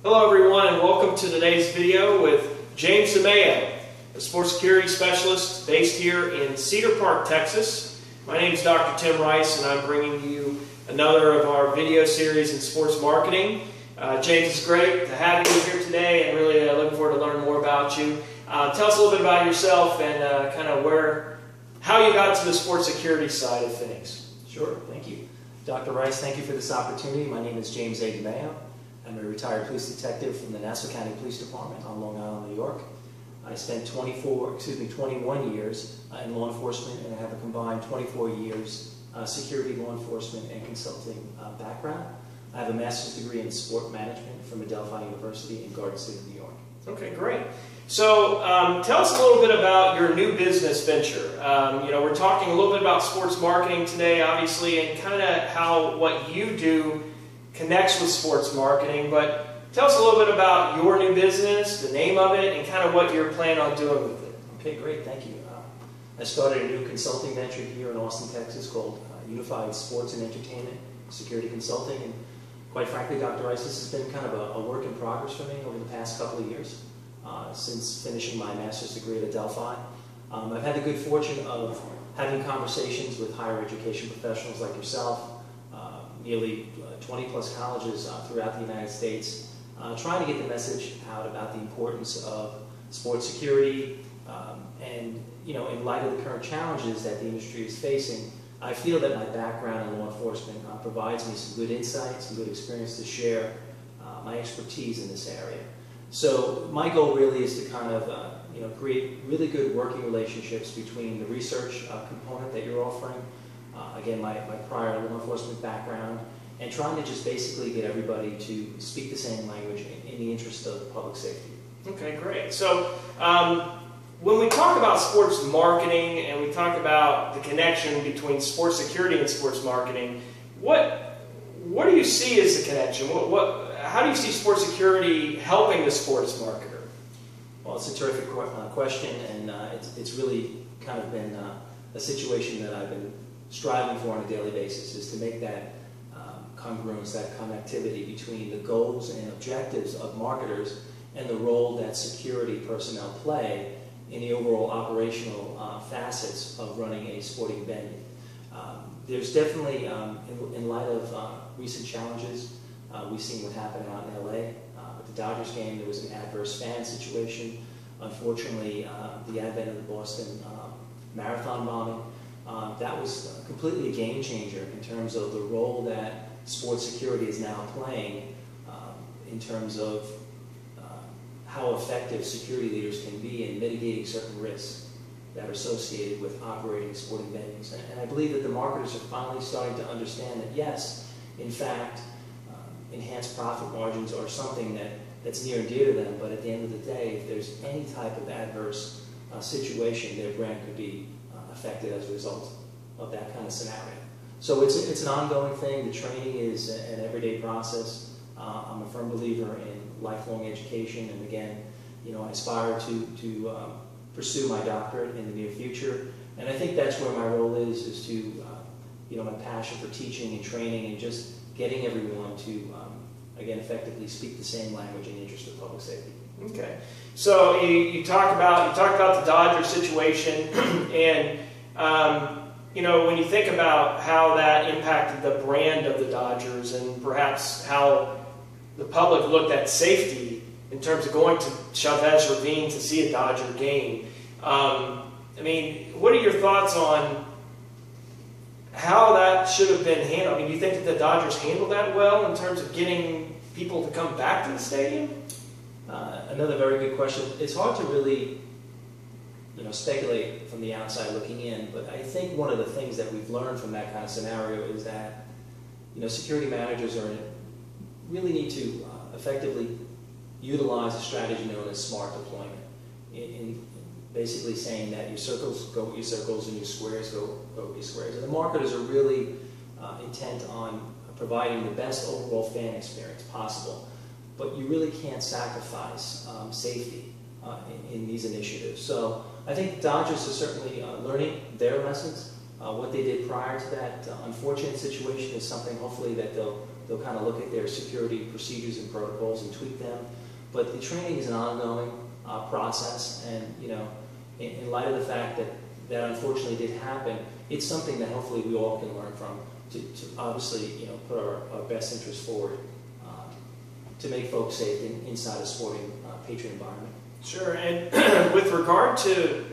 Hello everyone, and welcome to today's video with James A.DeMeo, a sports security specialist based here in Cedar Park, Texas. My name is Dr. Tim Rice, and I'm bringing you another of our video series in sports marketing. James, it's great to have you here today, and really looking forward to learning more about you. Tell us a little bit about yourself and kind of how you got to the sports security side of things. Sure, thank you. Dr. Rice, thank you for this opportunity. My name is James A.DeMeo. I'm a retired police detective from the Nassau County Police Department on Long Island, New York. I spent 21 years in law enforcement, and I have a combined 24 years security, law enforcement, and consulting background. I have a master's degree in sport management from Adelphi University in Garden City, New York. Okay, great. So tell us a little bit about your new business venture. We're talking a little bit about sports marketing today, obviously, and kind of how what you do connects with sports marketing, but tell us a little bit about your new business, the name of it, and kind of what you're planning on doing with it. Okay, great, thank you. I started a new consulting venture here in Austin, Texas called Unified Sports and Entertainment Security Consulting, and quite frankly, Dr. Rice, this has been kind of a work in progress for me over the past couple of years since finishing my master's degree at Adelphi. I've had the good fortune of having conversations with higher education professionals like yourself, nearly 20 plus colleges throughout the United States, trying to get the message out about the importance of sports security, and in light of the current challenges that the industry is facing, I feel that my background in law enforcement provides me some good insights, some good experience to share my expertise in this area. So my goal really is to kind of create really good working relationships between the research component that you're offering, again, my prior law enforcement background, and trying to just basically get everybody to speak the same language in the interest of public safety. Okay, great. So when we talk about sports marketing and we talk about the connection between sports security and sports marketing, what do you see as the connection? How do you see sports security helping the sports marketer? Well, it's a terrific question, and it's really kind of been a situation that I've been striving for on a daily basis, is to make that congruence, that connectivity between the goals and objectives of marketers and the role that security personnel play in the overall operational facets of running a sporting venue. There's definitely, in light of recent challenges, we've seen what happened out in LA. With the Dodgers game, there was an adverse fan situation. Unfortunately, the advent of the Boston Marathon bombing, that was completely a game changer in terms of the role that sports security is now playing in terms of how effective security leaders can be in mitigating certain risks that are associated with operating sporting venues. And I believe that the marketers are finally starting to understand that, yes, in fact, enhanced profit margins are something that's near and dear to them, but at the end of the day, if there's any type of adverse situation, their brand could be affected as a result of that kind of scenario. So it's an ongoing thing. The training is an everyday process. I'm a firm believer in lifelong education, and again, I aspire to pursue my doctorate in the near future, and I think that's where my role is to my passion for teaching and training and just getting everyone to again effectively speak the same language in the interest of public safety. Okay, so you talked about the Dodgers situation, and when you think about how that impacted the brand of the Dodgers and perhaps how the public looked at safety in terms of going to Chavez Ravine to see a Dodger game, what are your thoughts on how that should have been handled? Do you think that the Dodgers handled that well in terms of getting people to come back to the stadium? Another very good question. It's hard to really speculate from the outside looking in, but I think one of the things that we've learned from that kind of scenario is that security managers really need to effectively utilize a strategy known as smart deployment, in basically saying that your circles go with your circles and your squares go with your squares. And the marketers are really intent on providing the best overall fan experience possible, but you really can't sacrifice safety in these initiatives. So I think the Dodgers are certainly learning their lessons. What they did prior to that unfortunate situation is something hopefully that they'll they'll kind of look at their security procedures and protocols and tweak them. But the training is an ongoing process, and in light of the fact that that unfortunately did happen, it's something that hopefully we all can learn from to obviously put our best interest forward to make folks safe inside a sporting patron environment. Sure, and with regard to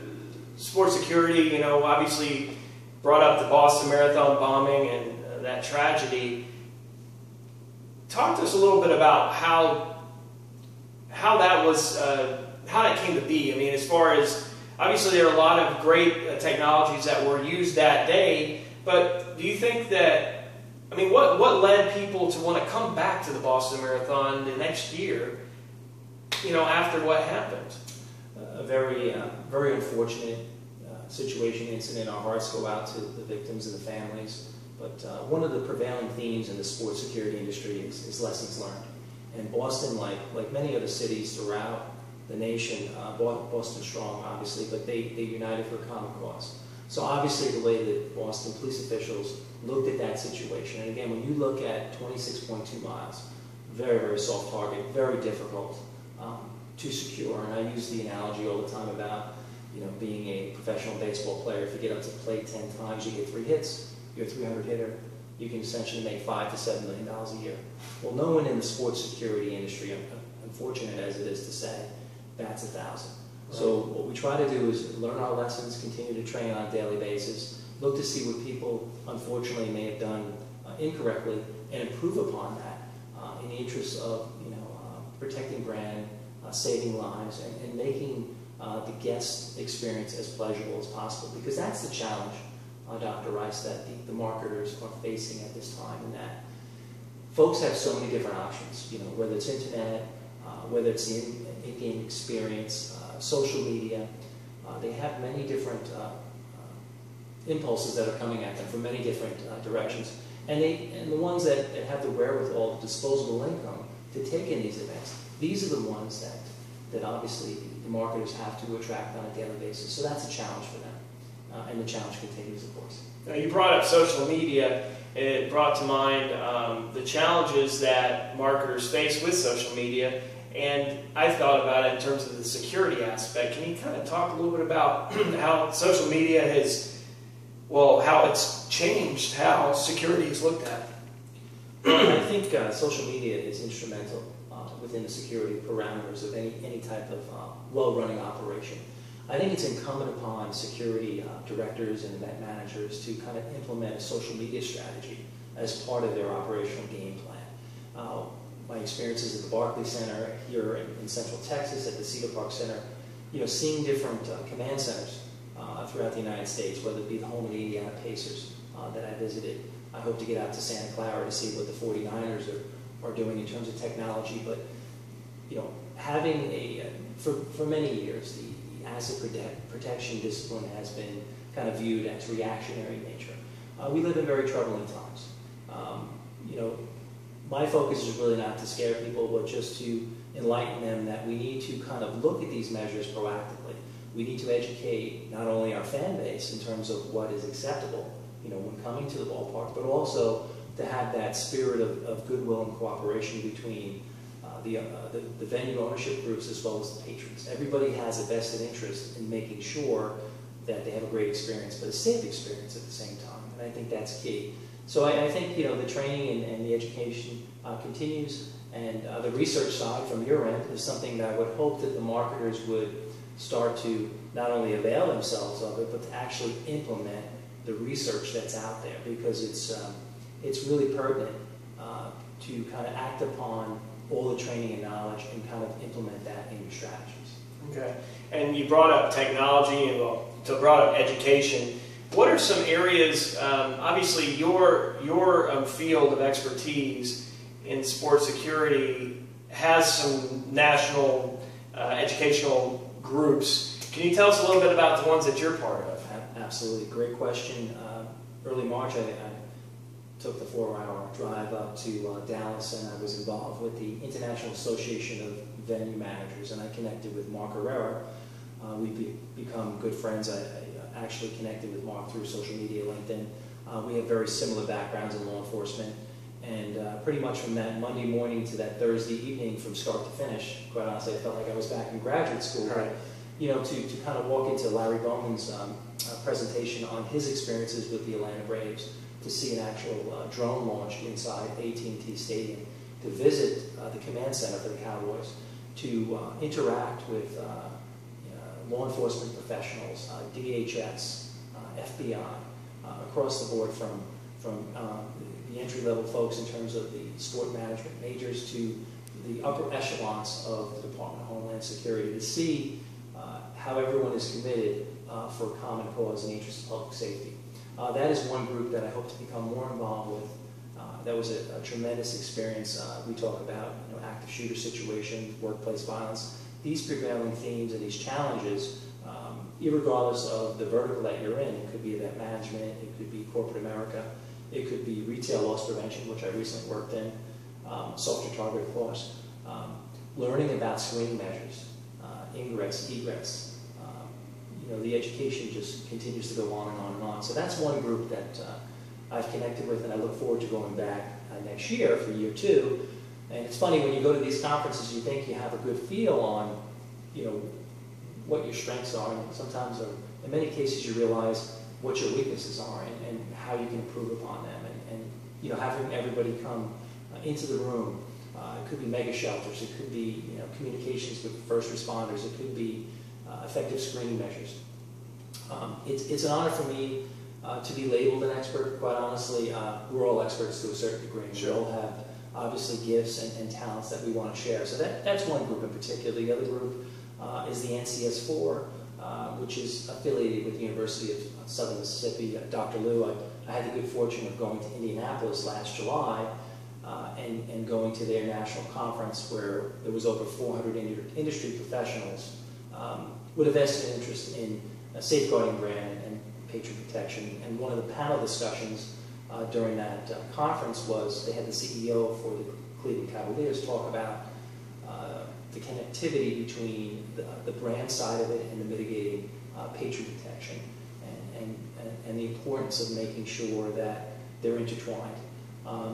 sports security, obviously brought up the Boston Marathon bombing and that tragedy. Talk to us a little bit about how that was, how that came to be. I mean, as far as, obviously there are a lot of great technologies that were used that day, but do you think that, I mean, what led people to want to come back to the Boston Marathon the next year, after what happened? A very, very unfortunate situation, incident. Our hearts go out to the victims and the families. But one of the prevailing themes in the sports security industry is lessons learned. And Boston, like many other cities throughout the nation, Boston strong, obviously, but they united for a common cause. So obviously the way that Boston police officials looked at that situation, and again, when you look at 26.2 miles, very, very soft target, very difficult to secure. And I use the analogy all the time about being a professional baseball player. If you get up to plate 10 times, you get 3 hits. You're a 300 hitter. You can essentially make $5 to $7 million a year. Well, no one in the sports security industry, unfortunate as it is to say, bats 1,000. Right. So what we try to do is learn our lessons, continue to train on a daily basis, look to see what people unfortunately may have done incorrectly, and improve upon that in the interest of protecting brand, saving lives, and making the guest experience as pleasurable as possible. Because that's the challenge, Dr. Rice, that the marketers are facing at this time, and that folks have so many different options, whether it's internet, whether it's the in-game experience, social media. They have many different impulses that are coming at them from many different directions. And the ones that have the wherewithal, the disposable income to take in these events, these are the ones that obviously the marketers have to attract on a daily basis. So that's a challenge for them. And the challenge continues, of course. Now, you brought up social media. It brought to mind the challenges that marketers face with social media. And I thought about it in terms of the security aspect. Can you kind of talk a little bit about how social media has, how it's changed how security is looked at? I think social media is instrumental within the security parameters of any type of well-running operation. I think it's incumbent upon security directors and event managers to kind of implement a social media strategy as part of their operational game plan. My experiences at the Barclays Center here in Central Texas, at the Cedar Park Center, seeing different command centers throughout the United States, whether it be the home of the Indiana Pacers that I visited. I hope to get out to Santa Clara to see what the 49ers are doing in terms of technology. But having for many years, the asset protection discipline has been kind of viewed as reactionary in nature. We live in very troubling times. My focus is really not to scare people, but just to enlighten them that we need to kind of look at these measures proactively. We need to educate not only our fan base in terms of what is acceptable, when coming to the ballpark, but also to have that spirit of goodwill and cooperation between the venue ownership groups as well as the patrons. Everybody has a vested interest in making sure that they have a great experience, but a safe experience at the same time, and I think that's key. So I think the training and the education continues, and the research side from your end is something that I would hope that the marketers would start to not only avail themselves of it, but to actually implement the research that's out there, because it's really pertinent to kind of act upon all the training and knowledge and kind of implement that in your strategies. Okay, and you brought up technology and brought up education. What are some areas, obviously your field of expertise in sports security has some national educational groups. Can you tell us a little bit about the ones that you're part of? Absolutely, great question. Early March I took the 4-hour drive up to Dallas, and I was involved with the International Association of Venue Managers, and I connected with Mark Herrera. We've become good friends. I actually connected with Mark through social media, LinkedIn. We have very similar backgrounds in law enforcement, And pretty much from that Monday morning to that Thursday evening, from start to finish, quite honestly, I felt like I was back in graduate school. Right. But, to kind of walk into Larry Bowman's presentation on his experiences with the Atlanta Braves, to see an actual drone launch inside AT&T Stadium, to visit the command center for the Cowboys, to interact with law enforcement professionals, DHS, FBI, across the board from the entry-level folks in terms of the sport management majors to the upper echelons of the Department of Homeland Security, to see how everyone is committed for a common cause in the interest of public safety. That is one group that I hope to become more involved with. That was a tremendous experience. We talk about active shooter situations, workplace violence, these prevailing themes and these challenges, irregardless of the vertical that you're in. It could be event management, it could be corporate America, it could be retail loss prevention, which I recently worked in, softer target, of course, learning about screening measures, ingress, egress. The education just continues to go on and on and on. So that's one group that I've connected with, and I look forward to going back next year for year 2. And it's funny, when you go to these conferences, you think you have a good feel on, what your strengths are, and sometimes, in many cases, you realize what your weaknesses are and how you can improve upon them. And having everybody come into the room, it could be mega shelters, it could be communications with first responders, it could be effective screening measures. It's an honor for me to be labeled an expert. Quite honestly, we're all experts to a certain degree. Sure. We all have obviously gifts and talents that we want to share. So that's one group in particular. The other group is the NCS4, which is affiliated with the University of Southern Mississippi. Dr. Liu, I had the good fortune of going to Indianapolis last July and going to their national conference where there was over 400 industry professionals with a vested interest in safeguarding brand and patron protection. And one of the panel discussions during that conference was they had the CEO for the Cleveland Cavaliers talk about the connectivity between the brand side of it and the mitigating patron protection, and the importance of making sure that they're intertwined.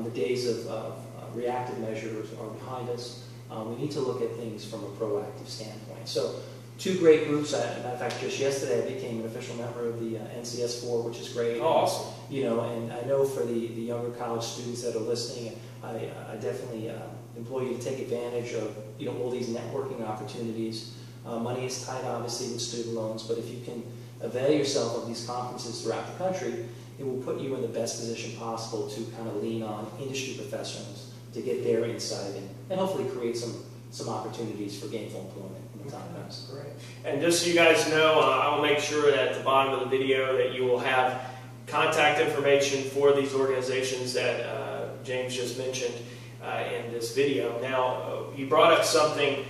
The days of reactive measures are behind us. We need to look at things from a proactive standpoint. So, 2 great groups. As a matter of fact, just yesterday I became an official member of the NCS4, which is great. Oh, awesome. And I know for the younger college students that are listening, I definitely implore you to take advantage of all these networking opportunities. Money is tight, obviously, with student loans, but if you can avail yourself of these conferences throughout the country, it will put you in the best position possible to kind of lean on industry professionals to get their insight and hopefully create some opportunities for gainful employment when the time comes. Great. And just so you guys know, I will make sure that at the bottom of the video that you will have contact information for these organizations that James just mentioned in this video. Now, you brought up something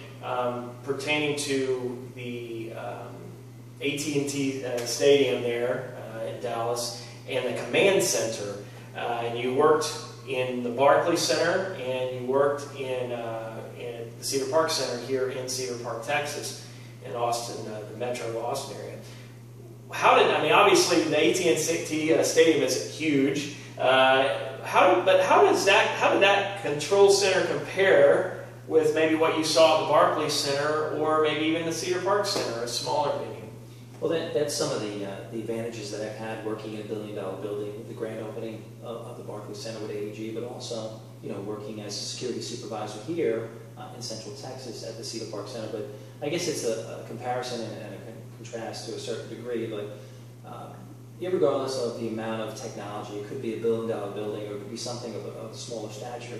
pertaining to the AT&T Stadium there in Dallas and the command center. And you worked in the Barclays Center and you worked in the Cedar Park Center here in Cedar Park, Texas, in Austin, the metro Austin area. Obviously the AT&T Stadium is huge. How did that control center compare with maybe what you saw at the Barclays Center or maybe even the Cedar Park Center, a smaller venue? Well, that's some of the advantages that I've had working in a $1 billion building with the grand opening of the Barclays Center with AEG, but also working as a security supervisor here in Central Texas at the Cedar Park Center. But I guess it's a comparison and a contrast to a certain degree. But irregardless of the amount of technology, it could be a $1 billion building or it could be something of a smaller stature.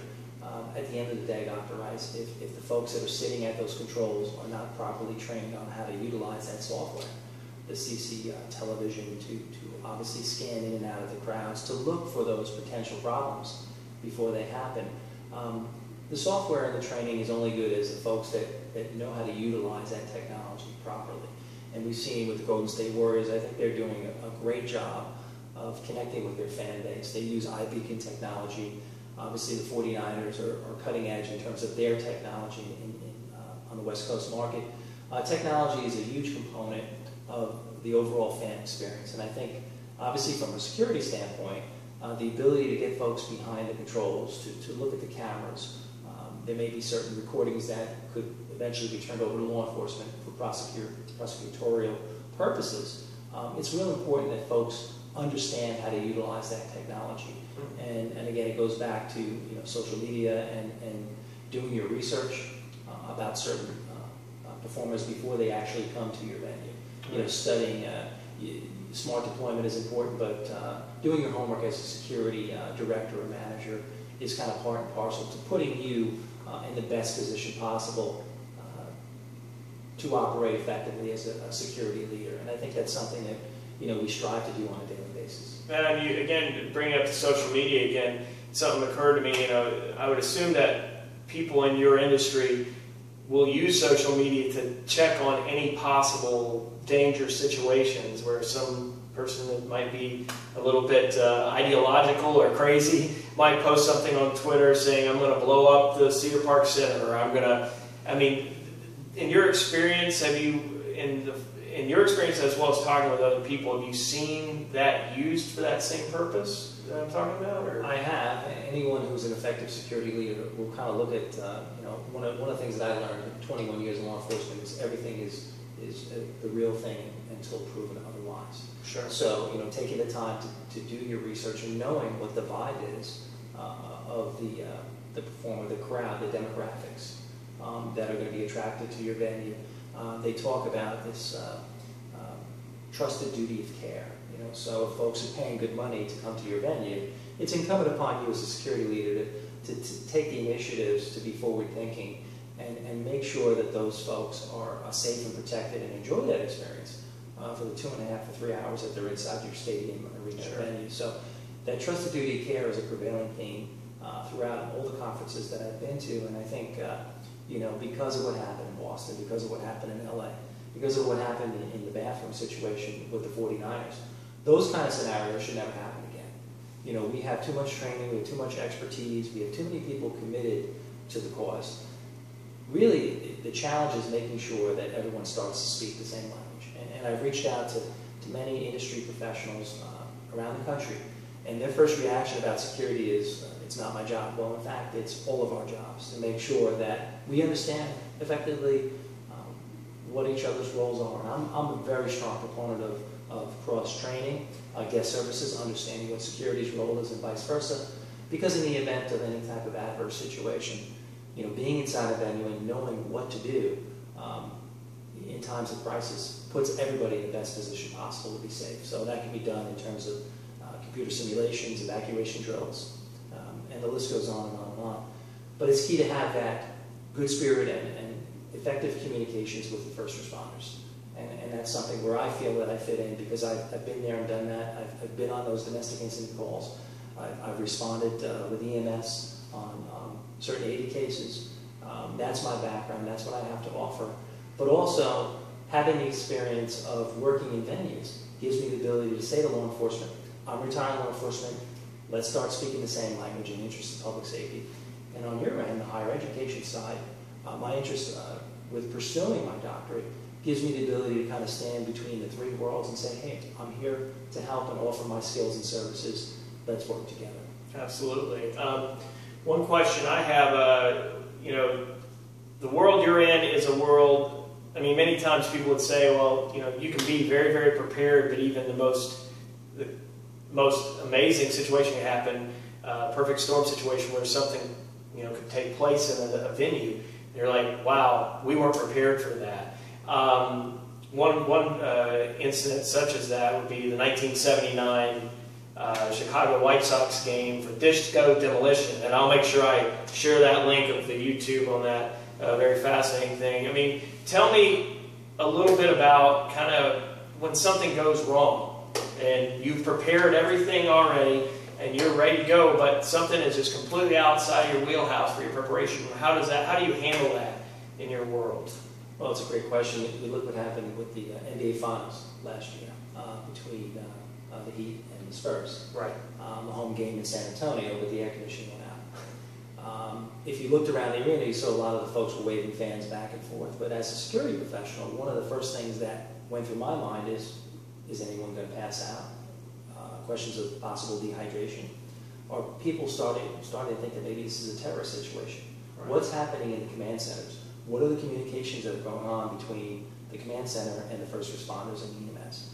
At the end of the day, Dr. Rice, if the folks that are sitting at those controls are not properly trained on how to utilize that software, the CC television to obviously scan in and out of the crowds, to look for those potential problems before they happen. The software and the training is only good as the folks that know how to utilize that technology properly. And we've seen with the Golden State Warriors, I think they're doing a great job of connecting with their fan base. They use iBeacon technology. Obviously, the 49ers are cutting edge in terms of their technology on the West Coast market. Technology is a huge component of the overall fan experience. And I think, obviously, from a security standpoint, the ability to get folks behind the controls, to look at the cameras. There may be certain recordings that could eventually be turned over to law enforcement for prosecutorial purposes. It's real important that folks understand how to utilize that technology. And again, it goes back to social media and doing your research about certain performers before they actually come to your venue. Studying smart deployment is important, but doing your homework as a security director or manager is kind of part and parcel to putting you in the best position possible to operate effectively as a security leader. And I think that's something that we strive to do on a daily basis. And you, again, bringing up the social media again, something occurred to me. I would assume that people in your industry will use social media to check on any possible dangerous situations where some person that might be a little bit ideological or crazy might post something on Twitter saying, I'm going to blow up the Cedar Park Center, or I'm going to, in your experience, have you, in your experience as well as talking with other people, have you seen that used for that same purpose that I'm talking about? Or? I have. Anyone who's an effective security leader will kind of look at, one of the things that I learned in 21 years in law enforcement is everything is the real thing until proven otherwise. Sure. So, taking the time to do your research and knowing what the vibe is of the performer, the crowd, the demographics that are going to be attracted to your venue. They talk about this trusted duty of care. So if folks are paying good money to come to your venue, it's incumbent upon you as a security leader to take the initiatives to be forward-thinking and make sure that those folks are safe and protected and enjoy that experience for the 2.5 to 3 hours that they're inside your stadium or arena venue. So that trusted duty of care is a prevailing theme throughout all the conferences that I've been to, and I think because of what happened in Boston, because of what happened in LA, because of what happened in the bathroom situation with the 49ers, those kind of scenarios should never happen again. We have too much training, we have too much expertise, we have too many people committed to the cause. Really, the challenge is making sure that everyone starts to speak the same language. And I've reached out to many industry professionals around the country, and their first reaction about security is, it's not my job. Well, in fact, it's all of our jobs to make sure that we understand effectively what each other's roles are. And I'm a very strong proponent of cross-training, guest services, understanding what security's role is and vice versa, because in the event of any type of adverse situation, being inside a venue and knowing what to do in times of crisis puts everybody in the best position possible to be safe. So that can be done in terms of computer simulations, evacuation drills, and the list goes on and on and on. But it's key to have that good spirit and effective communications with the first responders. And that's something where I feel that I fit in because I've been there and done that. I've been on those domestic incident calls. I've responded with EMS on certain 80 cases. That's my background. That's what I have to offer. But also, having the experience of working in venues gives me the ability to say to law enforcement, I'm retired law enforcement, let's start speaking the same language in the interest of public safety. And on your end, the higher education side, my interest with pursuing my doctorate gives me the ability to kind of stand between the three worlds and say, hey, I'm here to help and offer my skills and services. Let's work together. Absolutely. One question I have, the world you're in is a world, many times people would say, well, you can be very, very prepared, but even the most amazing situation can happen, perfect storm situation where something, could take place in a venue. You're like, wow, we weren't prepared for that. One incident such as that would be the 1979 Chicago White Sox game for Disco Demolition, and I'll make sure I share that link of the YouTube on that very fascinating thing. Tell me a little bit about kind of when something goes wrong and you've prepared everything already and you're ready to go, but something is just completely outside your wheelhouse for your preparation. How do you handle that in your world? Well, it's a great question. We look what happened with the NBA Finals last year between the Heat and the Spurs. Right. The home game in San Antonio, but the air conditioning went out. If you looked around the arena, you saw a lot of the folks were waving fans back and forth. But as a security professional, one of the first things that went through my mind is anyone going to pass out questions of possible dehydration, or people starting to think that maybe this is a terrorist situation. Right. What's happening in the command centers? What are the communications that are going on between the command center and the first responders and EMS?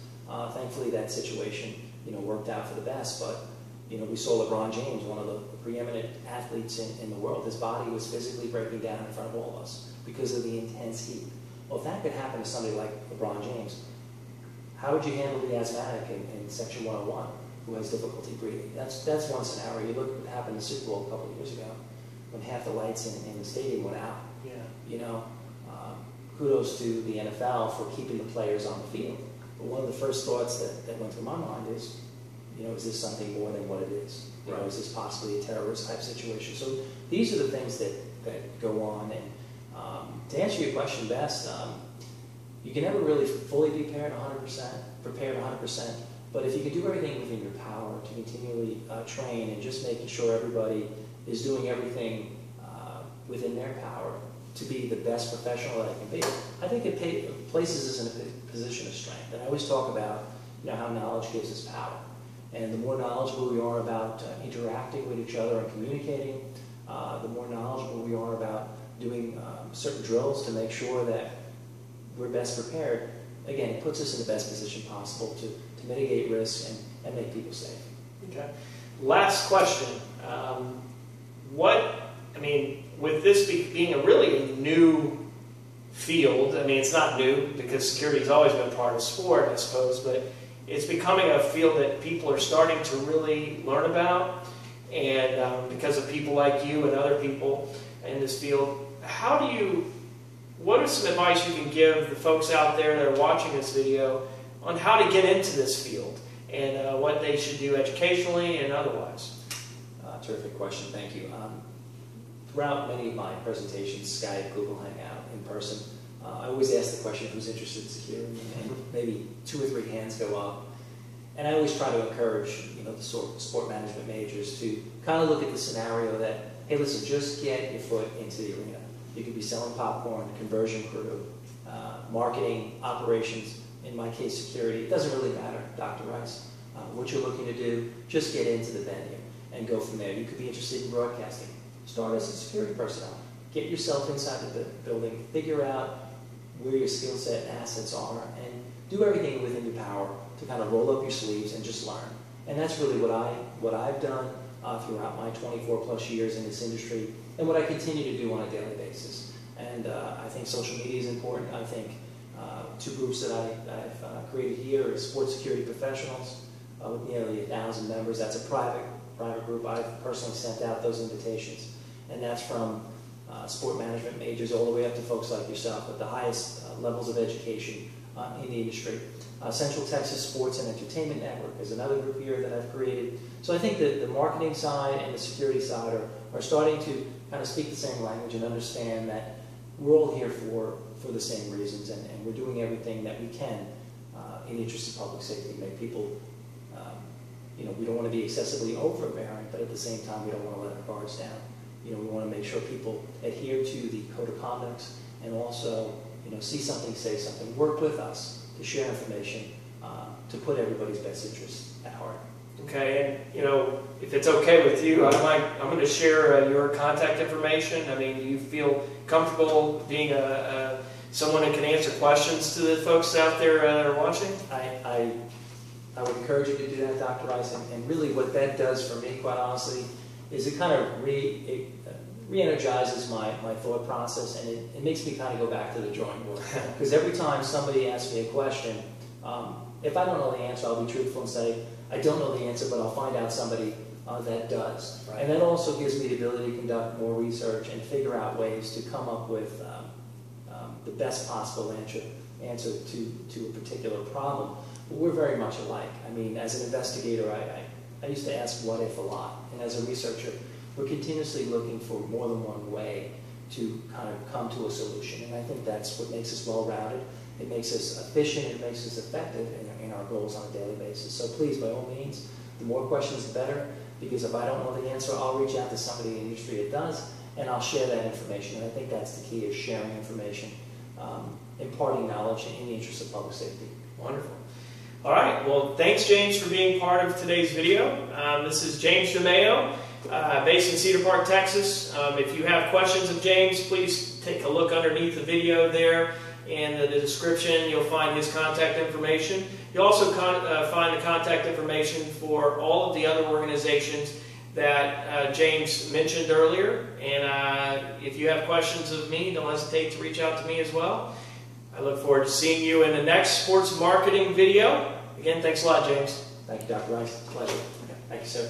Thankfully, that situation, worked out for the best. But we saw LeBron James, one of the preeminent athletes in the world. His body was physically breaking down in front of all of us because of the intense heat. Well, if that could happen to somebody like LeBron James, how would you handle the asthmatic in Section 101 who has difficulty breathing? That's one scenario. You look at what happened in the Super Bowl a couple of years ago when half the lights in the stadium went out. Yeah. Kudos to the NFL for keeping the players on the field. But one of the first thoughts that went through my mind is, is this something more than what it is? Right. Is this possibly a terrorist type situation? So these are the things that go on. And to answer your question best, you can never really fully be prepared 100%, but if you can do everything within your power to continually train and just making sure everybody is doing everything within their power to be the best professional that I can be, I think it places us in a position of strength. And I always talk about how knowledge gives us power. And the more knowledgeable we are about interacting with each other and communicating, the more knowledgeable we are about doing certain drills to make sure that we're best prepared. Again, it puts us in the best position possible to mitigate risk and make people safe. Okay. Last question. With this being really a new field, it's not new because security has always been part of sport, I suppose, but it's becoming a field that people are starting to really learn about, and because of people like you and other people in this field, what are some advice you can give the folks out there that are watching this video on how to get into this field and what they should do educationally and otherwise? Terrific question, thank you. Throughout many of my presentations, Skype, Google Hangout, in person, I always ask the question, who's interested in security? And maybe 2 or 3 hands go up. And I always try to encourage the sport management majors to kind of look at the scenario that, hey, listen, just get your foot into the arena. You could be selling popcorn, conversion crew, marketing, operations, in my case, security. It doesn't really matter, Dr. Rice. What you're looking to do, just get into the venue and go from there. You could be interested in broadcasting. Start as a security personnel. Get yourself inside the building, figure out where your skill set and assets are, and do everything within your power to kind of roll up your sleeves and just learn. And that's really what I've done throughout my 24+ years in this industry, and what I continue to do on a daily basis. And I think social media is important. I think 2 groups that I've created here is Sports Security Professionals with nearly 1,000 members. That's a private group. I've personally sent out those invitations. And that's from sport management majors all the way up to folks like yourself at the highest levels of education in the industry. Central Texas Sports and Entertainment Network is another group here that I've created. So I think that the marketing side and the security side are starting to kind of speak the same language and understand that we're all here for the same reasons, and we're doing everything that we can in the interest of public safety to make people, we don't want to be excessively overbearing, but at the same time, we don't want to let our guards down. We want to make sure people adhere to the code of conduct and also, see something, say something, work with us to share information to put everybody's best interests at heart. Okay, and if it's okay with you, I'm going to share your contact information. Do you feel comfortable being someone who can answer questions to the folks out there that are watching? I would encourage you to do that, Dr. Rice, and really what that does for me, quite honestly, is it kind of re-energizes my thought process, and it makes me kind of go back to the drawing board. Because every time somebody asks me a question, if I don't know the answer, I'll be truthful and say, I don't know the answer, but I'll find out somebody that does. Right. And that also gives me the ability to conduct more research and figure out ways to come up with the best possible answer to a particular problem. But we're very much alike. As an investigator, I used to ask what if a lot. And as a researcher, we're continuously looking for more than one way to kind of come to a solution. And I think that's what makes us well-rounded. It makes us efficient. It makes us effective in our goals on a daily basis. So please, by all means, the more questions, the better. Because if I don't know the answer, I'll reach out to somebody in the industry that does, and I'll share that information. And I think that's the key, is sharing information, imparting knowledge in the interest of public safety. Wonderful. All right, well, thanks, James, for being part of today's video. This is James DeMeo, based in Cedar Park, Texas. If you have questions of James, please take a look underneath the video there. In the description, you'll find his contact information. You'll also find the contact information for all of the other organizations that James mentioned earlier. And if you have questions of me, don't hesitate to reach out to me as well. I look forward to seeing you in the next sports marketing video. Again, thanks a lot, James. Thank you, Dr. Rice. Pleasure. Okay. Thank you, sir.